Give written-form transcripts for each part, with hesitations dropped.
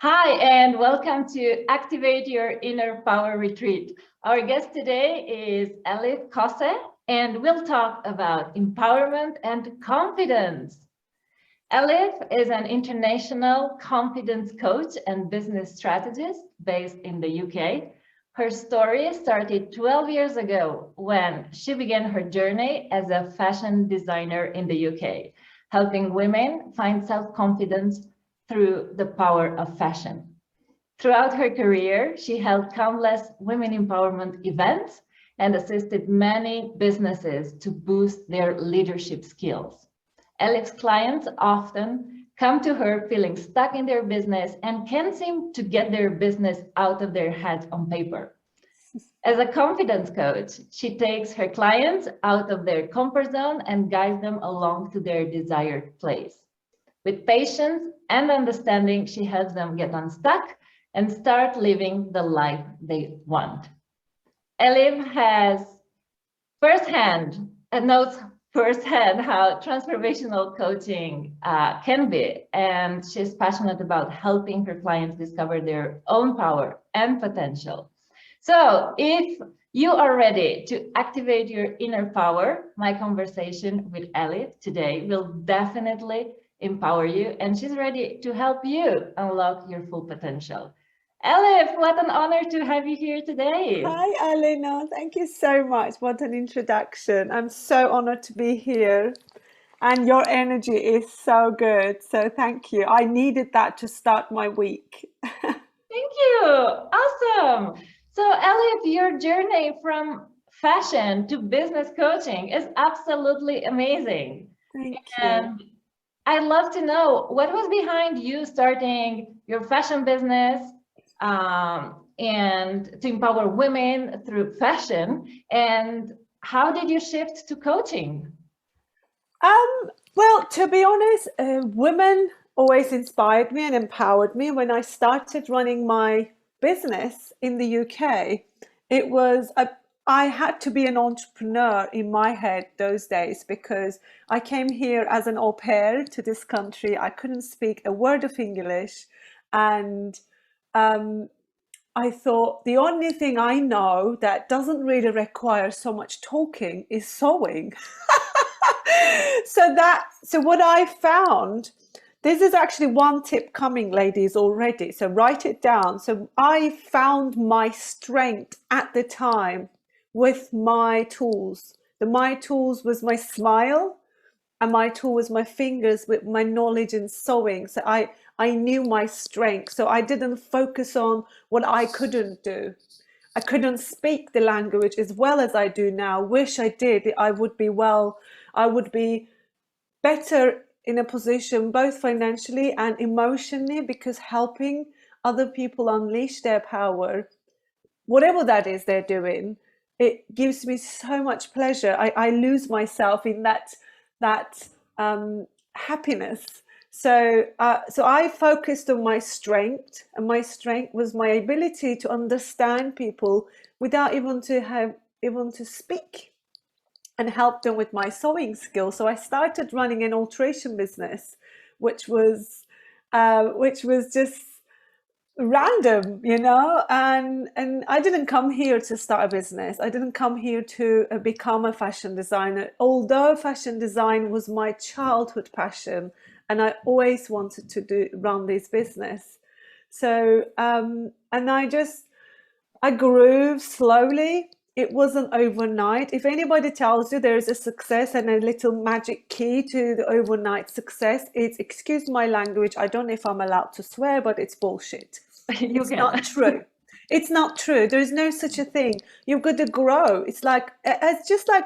Hi, and welcome to Activate Your Inner Power Retreat. Our guest today is Elif Kose, and we'll talk about empowerment and confidence. Elif is an international confidence coach and business strategist based in the UK. Her story started 12 years ago when she began her journey as a fashion designer in the UK, helping women find self-confidence through the power of fashion. Throughout her career, she held countless women empowerment events and assisted many businesses to boost their leadership skills. Alex's clients often come to her feeling stuck in their business and can't seem to get their business out of their heads on paper. As a confidence coach, she takes her clients out of their comfort zone and guides them along to their desired place. With patience and understanding, she helps them get unstuck and start living the life they want. Elif has knows firsthand how transformational coaching can be, and she's passionate about helping her clients discover their own power and potential. So if you are ready to activate your inner power, my conversation with Elif today will definitely empower you, and she's ready to help you unlock your full potential. Elif, what an honor to have you here today. Hi, Alina. Thank you so much. What an introduction. I'm so honored to be here. And your energy is so good. So thank you. I needed that to start my week. Thank you. Awesome. So, Elif, your journey from fashion to business coaching is absolutely amazing. Thank you. And I'd love to know what was behind you starting your fashion business and to empower women through fashion. And how did you shift to coaching? Well, to be honest, women always inspired me and empowered me. When I started running my business in the UK, I had to be an entrepreneur in my head those days because I came here as an au pair to this country. I couldn't speak a word of English, and I thought the only thing I know that doesn't really require so much talking is sewing. So what I found, this is actually one tip coming, ladies, already. So write it down. So I found my strength at the time with my tools. My tools was my smile, and my tool was my fingers with my knowledge in sewing. So I knew my strength. So I didn't focus on what I couldn't do. I couldn't speak the language as well as I do now. Wish I did. I would be better in a position both financially and emotionally, because helping other people unleash their power, whatever that is they're doing, it gives me so much pleasure. I lose myself in that happiness. So I focused on my strength, and my strength was my ability to understand people without even to speak, and help them with my sewing skills. So I started running an alteration business, which was just random, and I didn't come here to start a business. I didn't come here to become a fashion designer, although fashion design was my childhood passion and I always wanted to run this business. So and I grew slowly. It wasn't overnight. If anybody tells you there is a success and a little magic key to the overnight success, it's, excuse my language, I don't know if I'm allowed to swear, but it's bullshit. It's not true. It's not true. There is no such a thing. You've got to grow. It's just like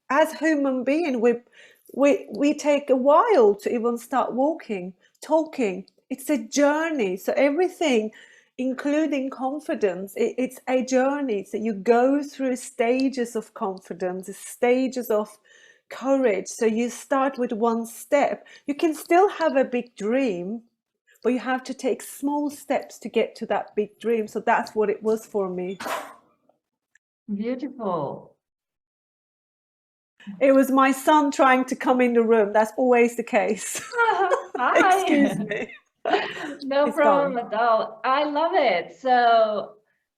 as human being, we take a while to even start walking, talking. It's a journey. So everything, including confidence, it's a journey. So you go through stages of confidence, stages of courage. So you start with one step. You can still have a big dream, but you have to take small steps to get to that big dream. So that's what it was for me. Beautiful. It was my son trying to come in the room. That's always the case. Hi. Excuse me. No It's problem gone. at all. I love it. So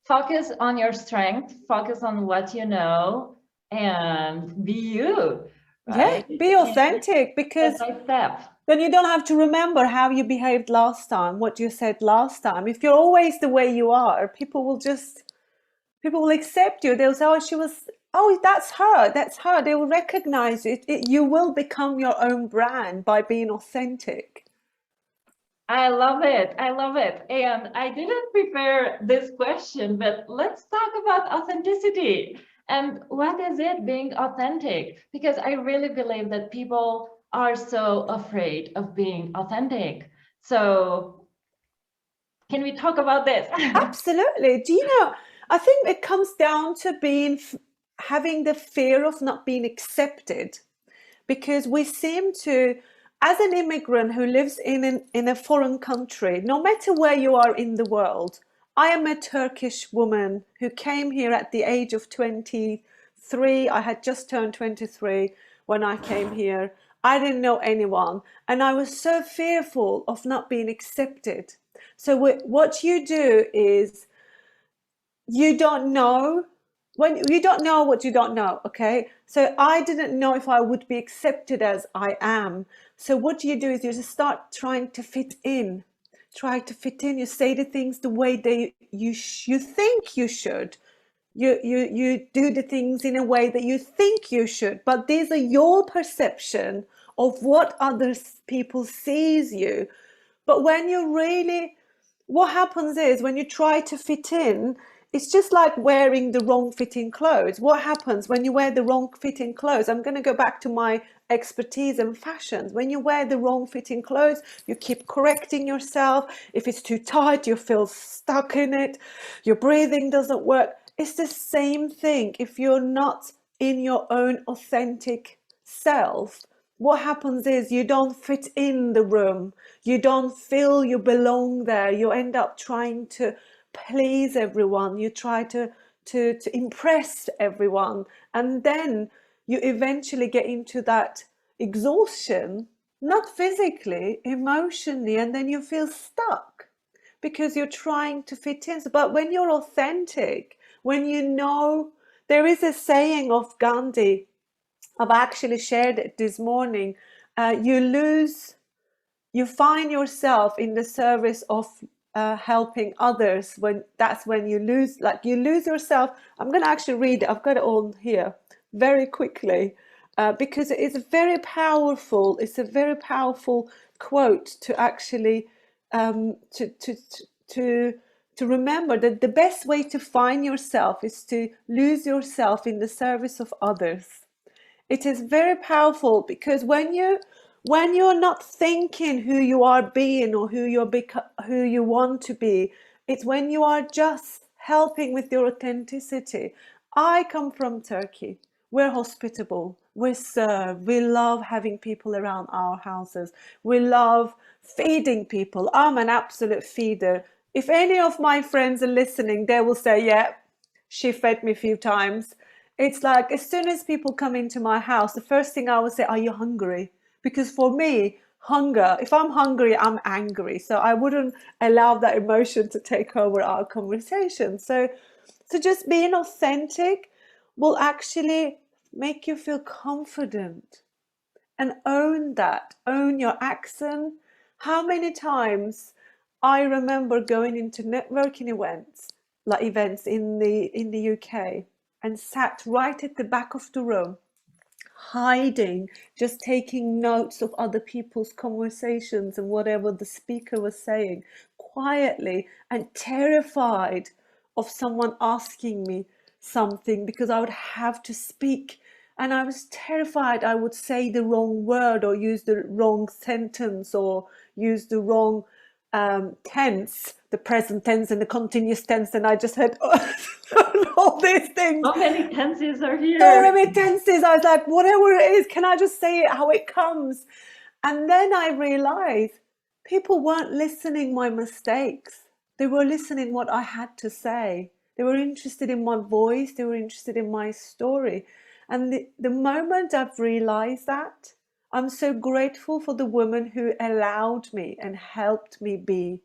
focus on your strength, focus on what you know, and be you, Yeah, right? be And authentic, step because by step. then you don't have to remember how you behaved last time, what you said last time. If you're always the way you are, people will accept you. They'll say, oh, that's her, that's her. They will recognize it. You will become your own brand by being authentic. I love it. I love it. And I didn't prepare this question, but let's talk about authenticity. And what is it being authentic? Because I really believe that people are so afraid of being authentic. So, can we talk about this? Absolutely. Do you know, I think it comes down to having the fear of not being accepted, because we seem to, as an immigrant who lives in a foreign country, no matter where you are in the world. I am a Turkish woman who came here at the age of 23. I had just turned 23 when I came here. I didn't know anyone, and I was so fearful of not being accepted. So what you do is, you don't know when you don't know what you don't know. Okay, so I didn't know if I would be accepted as I am. So what you do is you just start trying to fit in, you say the things the way you think you should. You do the things in a way that you think you should, but these are your perception of what other people sees you. But when you really, what happens is, when you try to fit in, it's just like wearing the wrong fitting clothes. What happens when you wear the wrong fitting clothes? I'm going to go back to my expertise in fashions. When you wear the wrong fitting clothes, you keep correcting yourself. If it's too tight, you feel stuck in it. Your breathing doesn't work. It's the same thing. If you're not in your own authentic self, what happens is you don't fit in the room. You don't feel you belong there. You end up trying to please everyone. You try to impress everyone. And then you eventually get into that exhaustion, not physically, emotionally, and then you feel stuck because you're trying to fit in. But when you're authentic, when you know, there is a saying of Gandhi, I've actually shared it this morning. You find yourself in the service of helping others. When you lose yourself. I'm going to actually read it. I've got it all here very quickly, because it's very powerful. It's a very powerful quote to actually to to remember that the best way to find yourself is to lose yourself in the service of others. It is very powerful, because when you're not thinking who you are being, or who you want to be, it's when you are just helping with your authenticity. I come from Turkey. We're hospitable. We serve. We love having people around our houses. We love feeding people. I'm an absolute feeder. If any of my friends are listening, they will say, yeah, she fed me a few times. It's like, as soon as people come into my house, the first thing I would say, are you hungry? Because for me, hunger, if I'm hungry, I'm angry. So I wouldn't allow that emotion to take over our conversation. So just being authentic will actually make you feel confident, and own that, own your accent. How many times I remember going into networking events in the UK, and sat right at the back of the room, hiding, just taking notes of other people's conversations and whatever the speaker was saying, quietly, and terrified of someone asking me something, because I would have to speak, and I was terrified I would say the wrong word, or use the wrong sentence, or use the wrong tense, the present tense and the continuous tense, and I just had all these things. How many tenses are So here? many tenses. I was like, whatever it is, can I just say it how it comes? And then I realized people weren't listening my mistakes. They were listening what I had to say. They were interested in my voice. They were interested in my story. And the moment I've realized that, I'm so grateful for the women who allowed me and helped me be.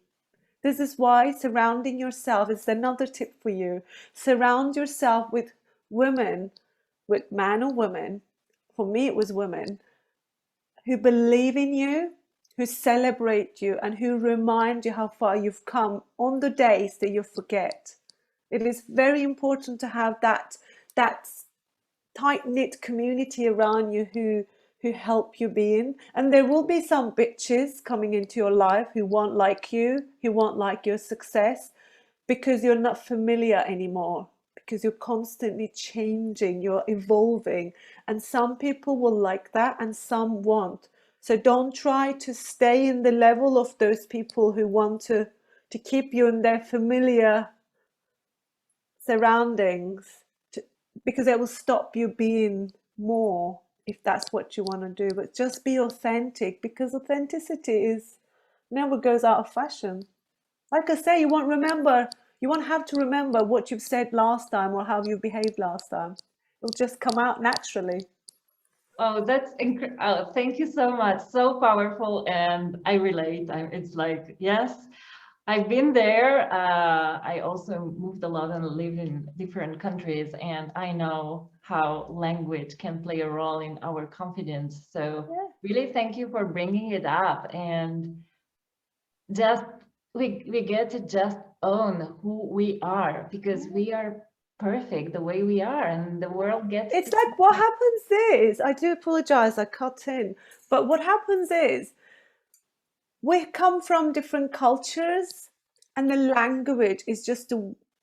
This is why surrounding yourself is another tip for you. Surround yourself with women, with man or women. For me, it was women who believe in you, who celebrate you, and who remind you how far you've come on the days that you forget. It is very important to have that tight-knit community around you who help you be in. And there will be some bitches coming into your life who won't like you, who won't like your success, because you're not familiar anymore, because you're constantly changing, you're evolving. And some people will like that and some won't. So don't try to stay in the level of those people who want to keep you in their familiar surroundings, because it will stop you being more, if that's what you want to do. But just be authentic, because authenticity is never goes out of fashion. Like I say, you won't have to remember what you've said last time or how you behaved last time. It'll just come out naturally. Oh, that's oh, thank you so much. So powerful, and I relate. It's like, yes, I've been there. I also moved a lot and lived in different countries, and I know how language can play a role in our confidence. So Yeah. really, thank you for bringing it up, and just we get to just own who we are, because we are perfect the way we are, and the world gets It's to see like what that. happens is, I do apologize, I cut in, but what happens is we come from different cultures, and the language is just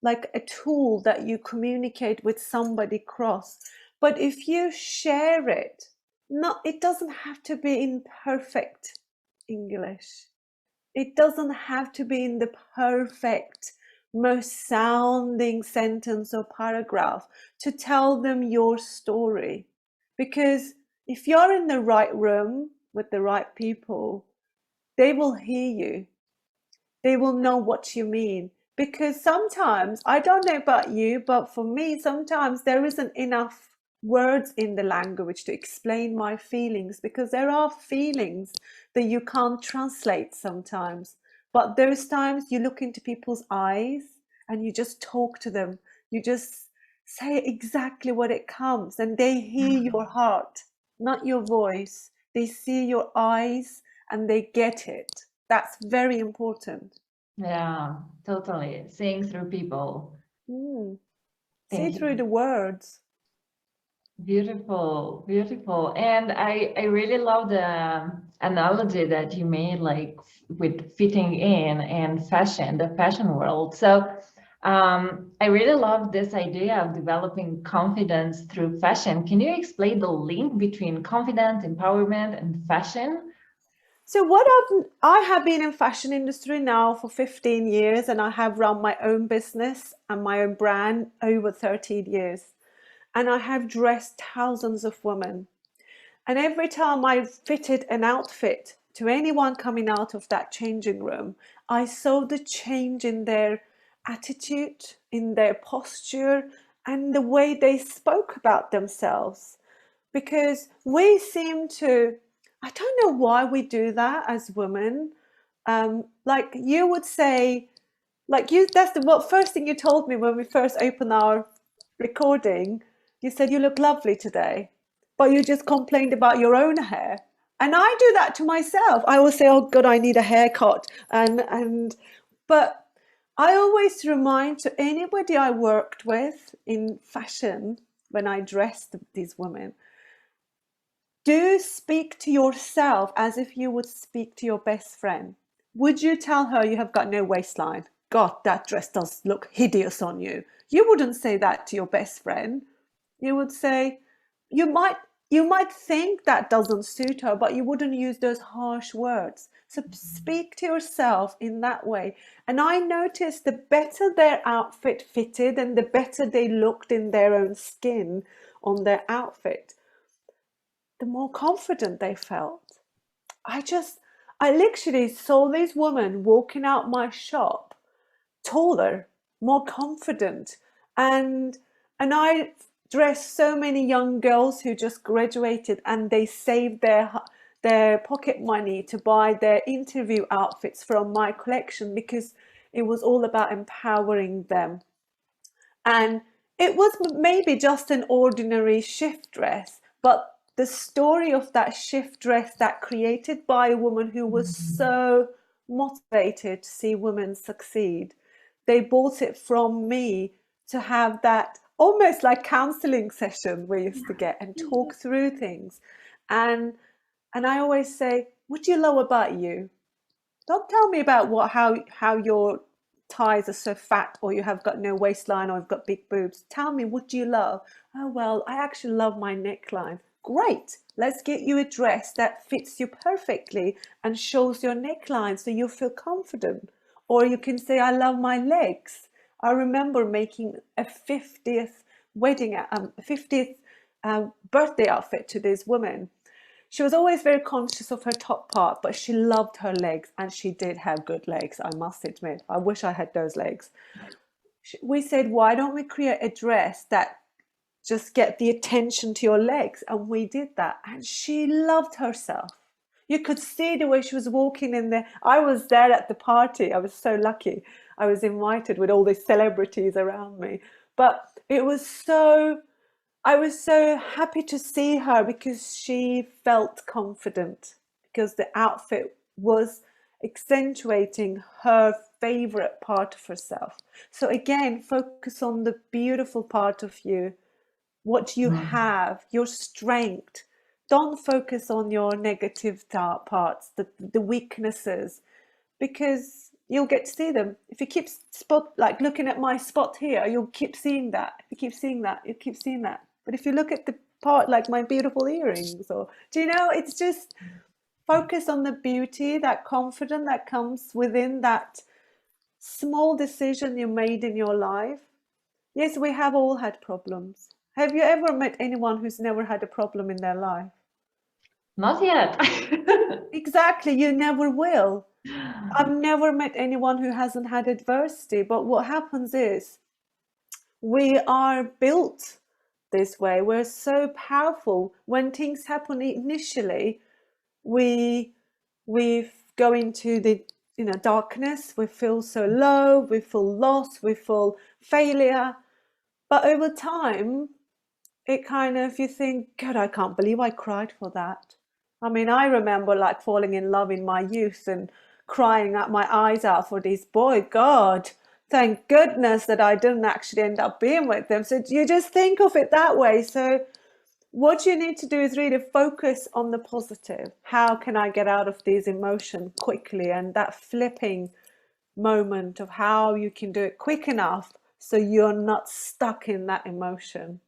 like a tool that you communicate with somebody across. But if you share it, not, it doesn't have to be in perfect English. It doesn't have to be in the perfect, most sounding sentence or paragraph to tell them your story. Because if you're in the right room with the right people, they will hear you. They will know what you mean. Because sometimes, I don't know about you, but for me, sometimes there isn't enough words in the language to explain my feelings, because there are feelings that you can't translate sometimes. But those times you look into people's eyes and you just talk to them. You just say exactly what it comes, and they hear your heart, not your voice. They see your eyes and they get it. That's very important. Yeah, totally. Seeing through people. Mm. See Thank through you. the words. Beautiful, beautiful. And I really love the analogy that you made, like with fitting in and fashion, the fashion world. So I really love this idea of developing confidence through fashion. Can you explain the link between confidence, empowerment, and fashion? So I have been in fashion industry now for 15 years, and I have run my own business and my own brand over 13 years. And I have dressed thousands of women. And every time I fitted an outfit to anyone coming out of that changing room, I saw the change in their attitude, in their posture, and the way they spoke about themselves. Because we seem to, I don't know why we do that as women. Like you would say, like you, that's the what first thing you told me when we first opened our recording. You said you look lovely today, but you just complained about your own hair. And I do that to myself. I will say, "Oh God, I need a haircut," but I always remind to anybody I worked with in fashion when I dressed these women, do speak to yourself as if you would speak to your best friend. Would you tell her you have got no waistline? God, that dress does look hideous on you. You wouldn't say that to your best friend. You would say, you might you might think that doesn't suit her, but you wouldn't use those harsh words. So speak to yourself in that way. And I noticed the better their outfit fitted and the better they looked in their own skin on their outfit, the more confident they felt. I literally saw this woman walking out my shop, taller, more confident, and I dressed so many young girls who just graduated, and they saved their their pocket money to buy their interview outfits from my collection, because it was all about empowering them. And it was maybe just an ordinary shift dress, but the story of that shift dress that created by a woman who was so motivated to see women succeed, they bought it from me to have that almost like counseling session we used to get and talk through things. And I always say, what do you love about you? Don't tell me about how your thighs are so fat, or you have got no waistline, or you've got big boobs. Tell me, what do you love? Oh, well, I actually love my neckline. Great. Let's get you a dress that fits you perfectly and shows your neckline so you feel confident. Or you can say, I love my legs. I remember making a 50th 50th birthday outfit to this woman. She was always very conscious of her top part, but she loved her legs, and she did have good legs, I must admit. I wish I had those legs. We said, why don't we create a dress that just get the attention to your legs? And we did that, and she loved herself. You could see the way she was walking in there. I was there at the party. I was so lucky. I was invited with all these celebrities around me. But I was so happy to see her, because she felt confident, because the outfit was accentuating her favorite part of herself. So again, focus on the beautiful part of you, what you have, your strength. Don't focus on your negative parts, the weaknesses, because you'll get to see them. If you keep like looking at my spot here, you'll keep seeing that. If you keep seeing that, you keep seeing that. But if you look at the part like my beautiful earrings, or do you know, it's just focus on the beauty, that confidence that comes within that small decision you made in your life. Yes, we have all had problems. Have you ever met anyone who's never had a problem in their life? Not yet. Exactly, you never will. I've never met anyone who hasn't had adversity, but what happens is we are built this way. We're so powerful. When things happen initially, we go into the darkness. We feel so low. We feel lost. We feel failure. But over time, it kind of, you think, God, I can't believe I cried for that. I mean, I remember like falling in love in my youth and crying at my eyes out for this boy. God, thank goodness that I didn't actually end up being with them. So you just think of it that way. So what you need to do is really focus on the positive. How can I get out of these emotions quickly? And that flipping moment of how you can do it quick enough so you're not stuck in that emotion.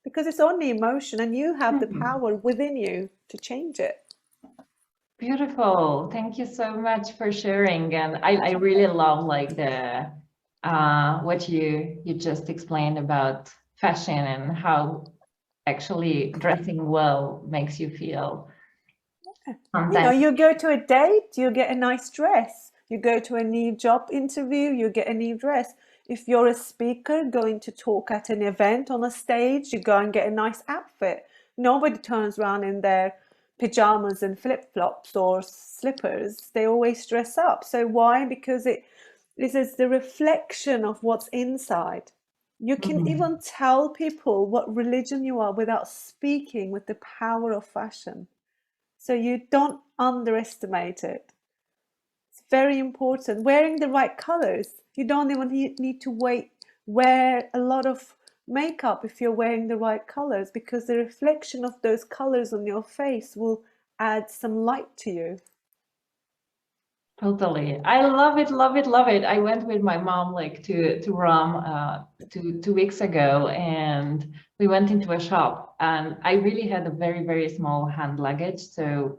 Because it's only emotion, and you have the power within you to change it. Beautiful. Thank you so much for sharing. And I really love like the what you just explained about fashion and how actually dressing well makes you feel. Sometimes You go to a date, you get a nice dress. You go to a new job interview, you get a new dress. If you're a speaker going to talk at an event on a stage, you go and get a nice outfit. Nobody turns around in their pajamas and flip-flops or slippers. They always dress up. So why? Because this is the reflection of what's inside. You can even tell people what religion you are without speaking, with the power of fashion. So you don't underestimate it. It's very important. Wearing the right colors. You don't even need to wear a lot of makeup if you're wearing the right colors, because the reflection of those colors on your face will add some light to you. totally. I love it, love it, love it. I went with my mom like to Rome 2 weeks ago, and we went into a shop, and I really had a very, very small hand luggage. So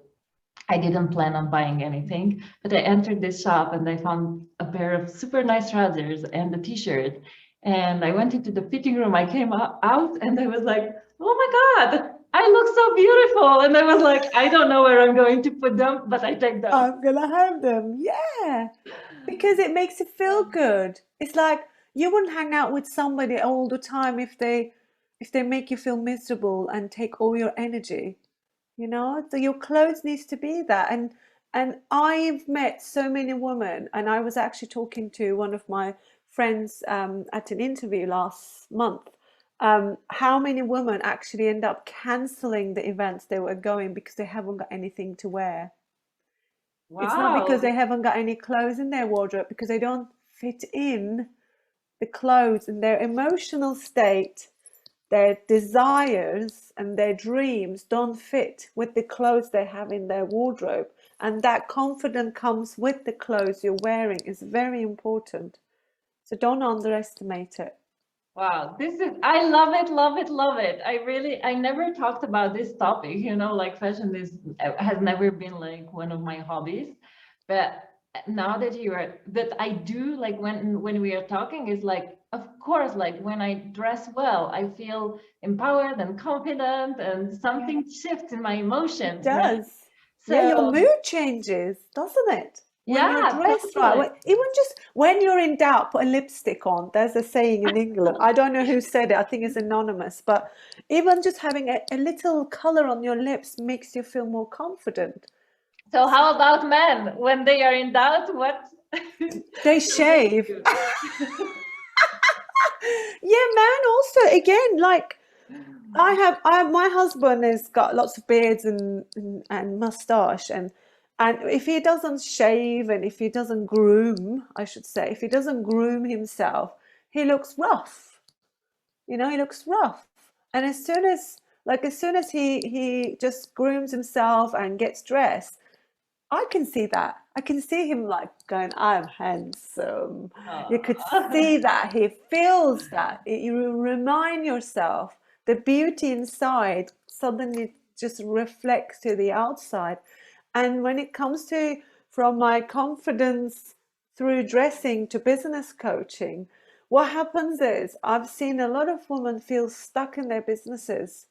I didn't plan on buying anything, but I entered this shop and I found a pair of super nice trousers and a t-shirt. And I went into the fitting room. I came out and I was like, oh my God, I look so beautiful. And I was like, I don't know where I'm going to put them, but I take them. I'm gonna have them. Yeah. Because it makes you feel good. It's like you wouldn't hang out with somebody all the time if they make you feel miserable and take all your energy. you know, so your clothes needs to be that. And I've met so many women, and I was actually talking to one of my friends at an interview last month. How many women actually end up canceling the events they were going because they haven't got anything to wear. It's not because they Wow. haven't got any clothes in their wardrobe, because they don't fit in the clothes, and their emotional state, their desires and their dreams don't fit with the clothes they have in their wardrobe. And that confidence comes with the clothes you're wearing is very important. So don't underestimate it. Wow, this is, I love it, love it, love it. I never talked about this topic, you know, like fashion is has never been like one of my hobbies. But now that you are, that I do, like when we are talking, is like, of course, like when I dress well, I feel empowered and confident, and something shifts in my It emotions, right? does. Yeah, your So mood changes, doesn't it? When you're yeah, dressed right. totally. Even just when you're in doubt, put a lipstick on. There's a saying in England. I don't know who said it. I think it's anonymous. But even just having a little color on your lips makes you feel more confident. So So how about men when they are in doubt? What they do they shave. do? Yeah, man. Also, again, like my husband has got lots of beards and mustache, and if he doesn't shave, and if he doesn't groom, I should say, if he doesn't groom himself, he looks rough. You know, he looks rough. And as soon as he just grooms himself and gets dressed, I can see that. I can see him like going, I'm handsome. You could see Aw. that. He feels that. You remind yourself the beauty inside suddenly just reflects to the outside. And when it comes to from my confidence through dressing to business coaching, what happens is I've seen a lot of women feel stuck in their businesses,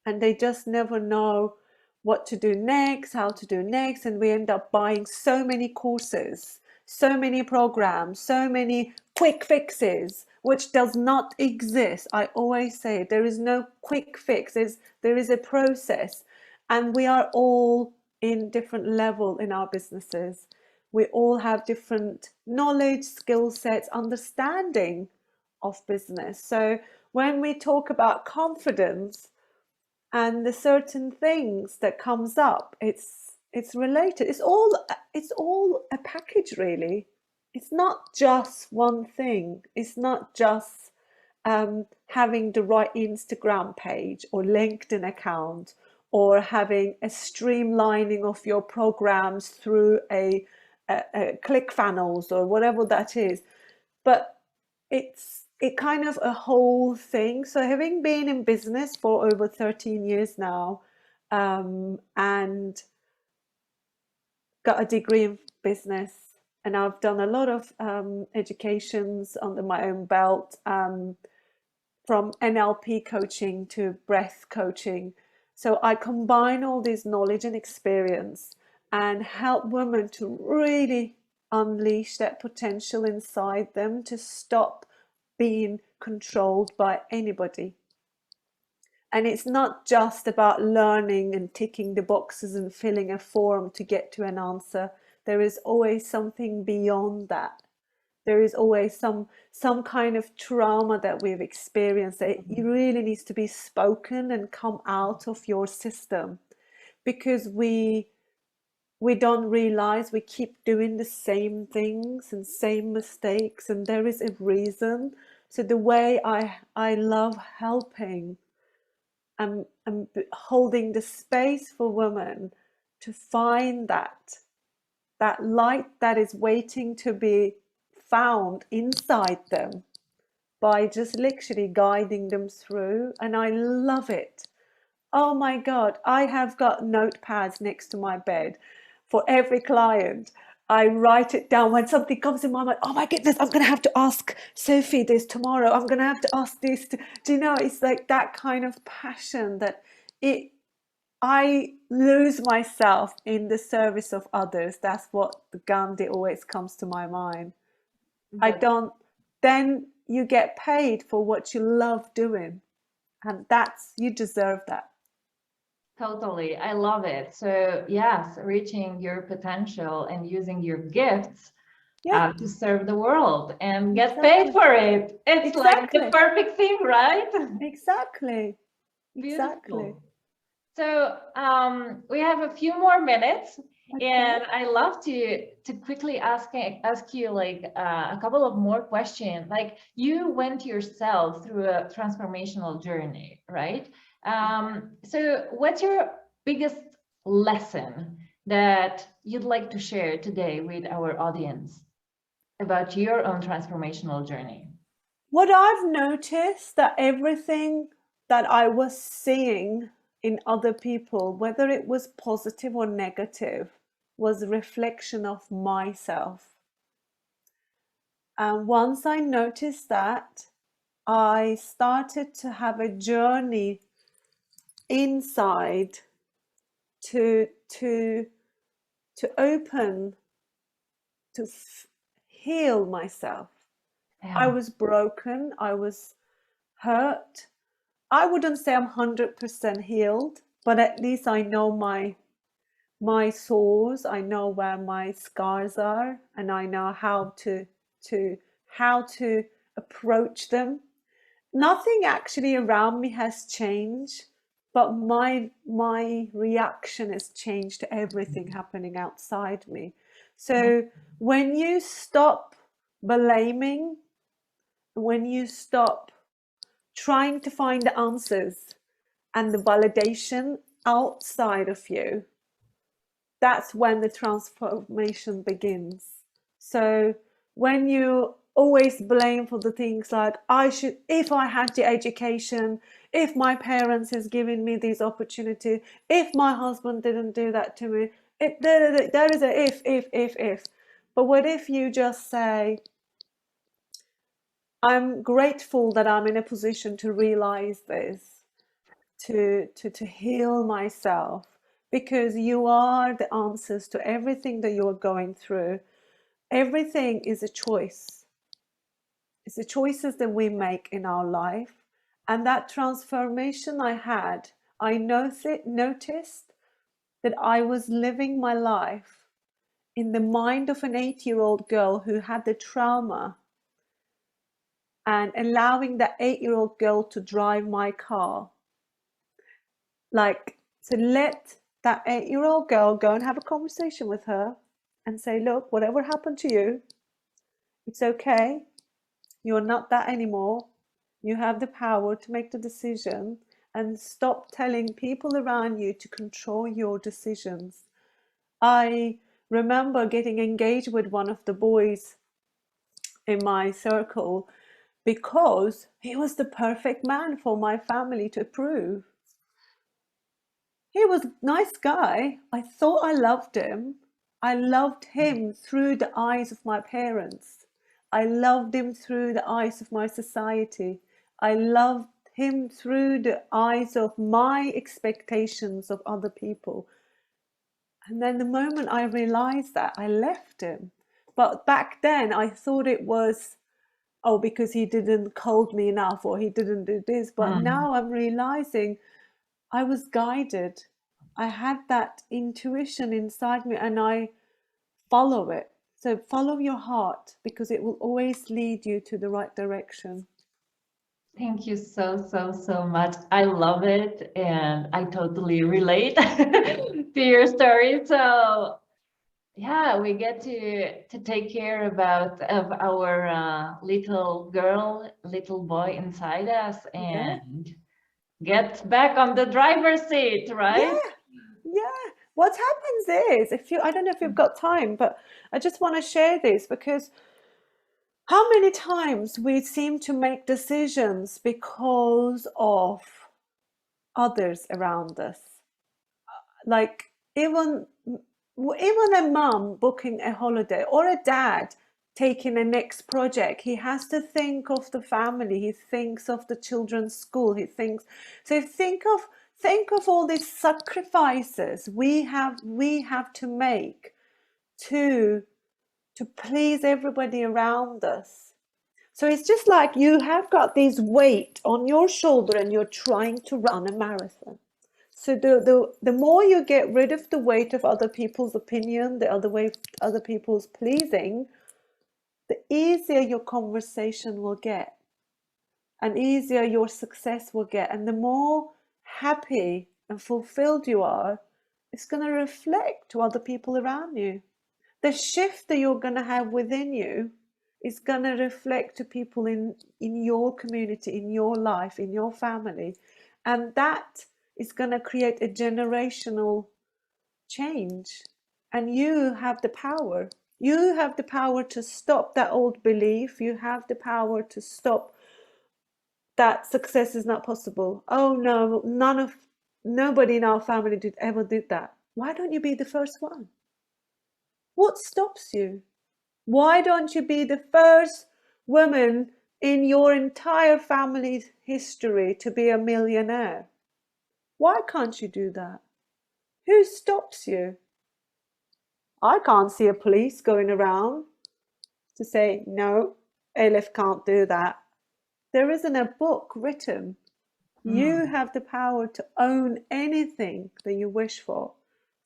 and they just never know what to do next, how to do next, and we end up buying so many courses, so many programs, so many quick fixes, which does not exist. I always say there is no quick fix. There is a process, and we are all in different level in our businesses. We all have different knowledge, skill sets, understanding of business. So when we talk about confidence, and the certain things that comes up, it's related. It's all a package, really. It's not just one thing. It's not just having the right Instagram page or LinkedIn account, or having a streamlining of your programs through a ClickFunnels or whatever that is. But it kind of a whole thing. So having been in business for over 13 years now, and got a degree in business, and I've done a lot of educations under my own belt, from NLP coaching to breath coaching. So I combine all this knowledge and experience and help women to really unleash that potential inside them, to stop being controlled by anybody. And it's not just about learning and ticking the boxes and filling a form to get to an answer. There is always something beyond that. There is always some kind of trauma that we've experienced that it really needs to be spoken and come out of your system, because we don't realize we keep doing the same things and same mistakes, and there is a reason. So the way I love helping and holding the space for women to find that light that is waiting to be found inside them, by just literally guiding them through. And I love it. Oh my God, I have got notepads next to my bed for every client. I write it down when something comes in my mind. Oh my goodness, I'm going to have to ask Sophie this tomorrow. I'm going to have to ask this. Do you know, it's like that kind of passion that it, I lose myself in the service of others. That's what the Gandhi always comes to my mind. I That's don't, then you get paid for what you love doing. And that's, you deserve that. Totally. I love it. So yes, reaching your potential and using your gifts Yeah, to serve the world and get paid exactly. for it. It's like the Exactly. perfect thing, right? Exactly. Exactly. Beautiful. So we have a few more minutes, Okay. and I love to quickly ask you like a couple of more questions. Like you went yourself through a transformational journey, right? So what's your biggest lesson that you'd like to share today with our audience about your own transformational journey? What I've noticed that everything that I was seeing in other people, whether it was positive or negative, was a reflection of myself. And once I noticed that, I started to have a journey inside to to to open to heal myself. I Yeah. was broken, I was hurt. I wouldn't say I'm 100% healed, but at least I know my sores, I know where my scars are, and I know to how to approach them. Nothing actually around me has changed, but my reaction has changed to everything happening outside me. So when you stop blaming, when you stop trying to find the answers and the validation outside of you, that's when the transformation begins. So when you always blame for the things like I should, if I had the education, if my parents has given me these opportunity, if my husband didn't do that to me, there is a if. But what if you just say, I'm grateful that I'm in a position to realize this, to heal myself, because you are the answers to everything that you're going through. Everything is a choice. It's the choices that we make in our life. And that transformation I had, I noticed that I was living my life in the mind of an 8-year-old girl who had the trauma, and allowing that 8-year-old girl to drive my car. Like, to let that 8-year-old girl go and have a conversation with her and say, look, whatever happened to you, it's okay. You're not that anymore. You have the power to make the decision, and stop telling people around you to control your decisions. I remember getting engaged with one of the boys in my circle because he was the perfect man for my family to approve. He was a nice guy. I thought I loved him. I loved him through the eyes of my parents. I loved him through the eyes of my society. I loved him through the eyes of my expectations of other people. And then the moment I realized that, I left him. But back then, I thought it was, oh, because he didn't hold me enough or he didn't do this. But Mm. now I'm realizing I was guided. I had that intuition inside me and I follow it. So follow your heart, because it will always lead you to the right direction. Thank you so much. I love it and I totally relate to your story. So yeah, we get to take care of our little girl, little boy inside us Yeah, and get back on the driver's seat, right? yeah, yeah. What happens is, if you, I don't know if you've got time, but I just want to share this because how many times we seem to make decisions because of others around us. Like even a mum booking a holiday or a dad taking a next project, he has to think of the family, he thinks of the children's school, he thinks, so think of all these sacrifices we have to make to please everybody around us. So it's just like you have got this weight on your shoulder and you're trying to run a marathon. So the more you get rid of the weight of other people's opinion, the other people's pleasing, the easier your conversation will get, and easier your success will get. And the more happy and fulfilled you are, it's going to reflect to other people around you. The shift that you're going to have within you is going to reflect to people in your community, in your life, in your family. And that is going to create a generational change. And you have the power. You have the power to stop that old belief. You have the power to stop that success is not possible. Oh no, nobody in our family ever did that. Why don't you be the first one? What stops you? Why don't you be the first woman in your entire family's history to be a millionaire? Why can't you do that? Who stops you? I can't see a police going around to say, no, Elif can't do that. There isn't a book written. You have the power to own anything that you wish for.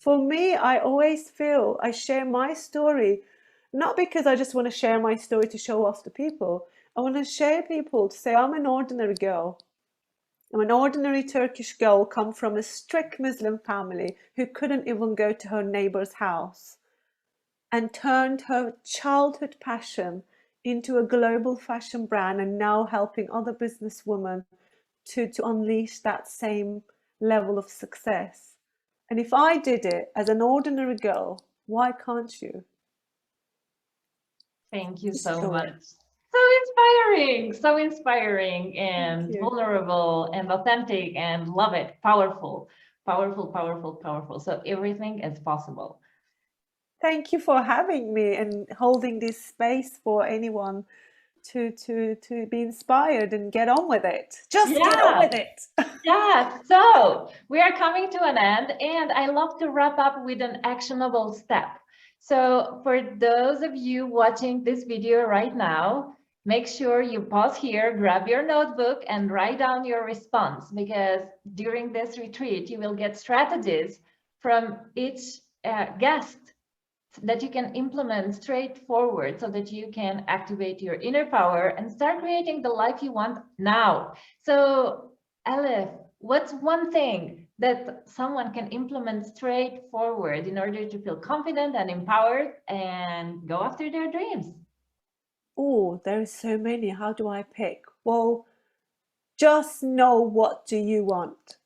For me, I always feel I share my story, not because I just want to share my story to show off to people. I want to share people to say I'm an ordinary girl. I'm an ordinary Turkish girl, come from a strict Muslim family who couldn't even go to her neighbor's house, and turned her childhood passion into a global fashion brand, and now helping other businesswomen to unleash that same level of success. And if I did it as an ordinary girl, why can't you? Thank you Just so do much. it. So inspiring and vulnerable and authentic, and love it. Powerful, powerful, powerful, powerful. So everything is possible. Thank you for having me and holding this space for anyone to be inspired and get on with it. Just get on with it. Yeah, so we are coming to an end, and I love to wrap up with an actionable step. So for those of you watching this video right now, make sure you pause here, grab your notebook, and write down your response, because during this retreat, you will get strategies from each guest that you can implement straightforward, so that you can activate your inner power and start creating the life you want now. So Elif, what's one thing that someone can implement straightforward in order to feel confident and empowered and go after their dreams? Oh, there are so many. How do I pick? Well, just know what do you want.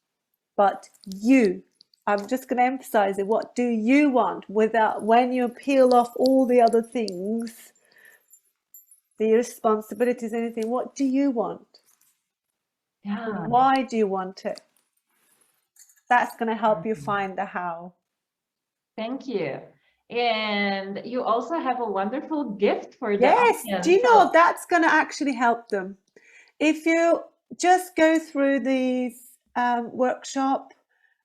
But you, I'm just going to emphasize it. What do you want? Without, when you peel off all the other things, the responsibilities, anything, what do you want? Yeah. Why do you want it? That's going to help you find the how. Thank you. And you also have a wonderful gift for the Yes, audience. do you know that's going to actually help them? If you just go through these workshop,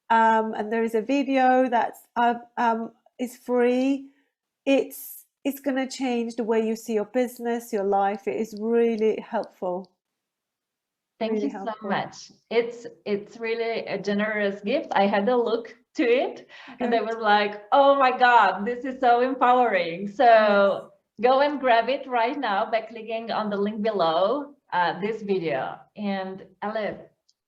and there is a video that's is free, it's going to change the way you see your business, your life. It is really helpful. Thank you so much. It's really a generous gift. I had a look to it and I was like, oh my God, this is so empowering. So go and grab it right now by clicking on the link below this video. And Elif,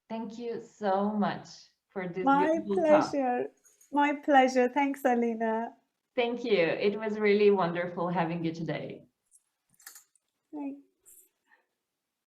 thank you so much for this beautiful talk. My pleasure. Thanks, Alina. Thank you. It was really wonderful having you today. Thanks.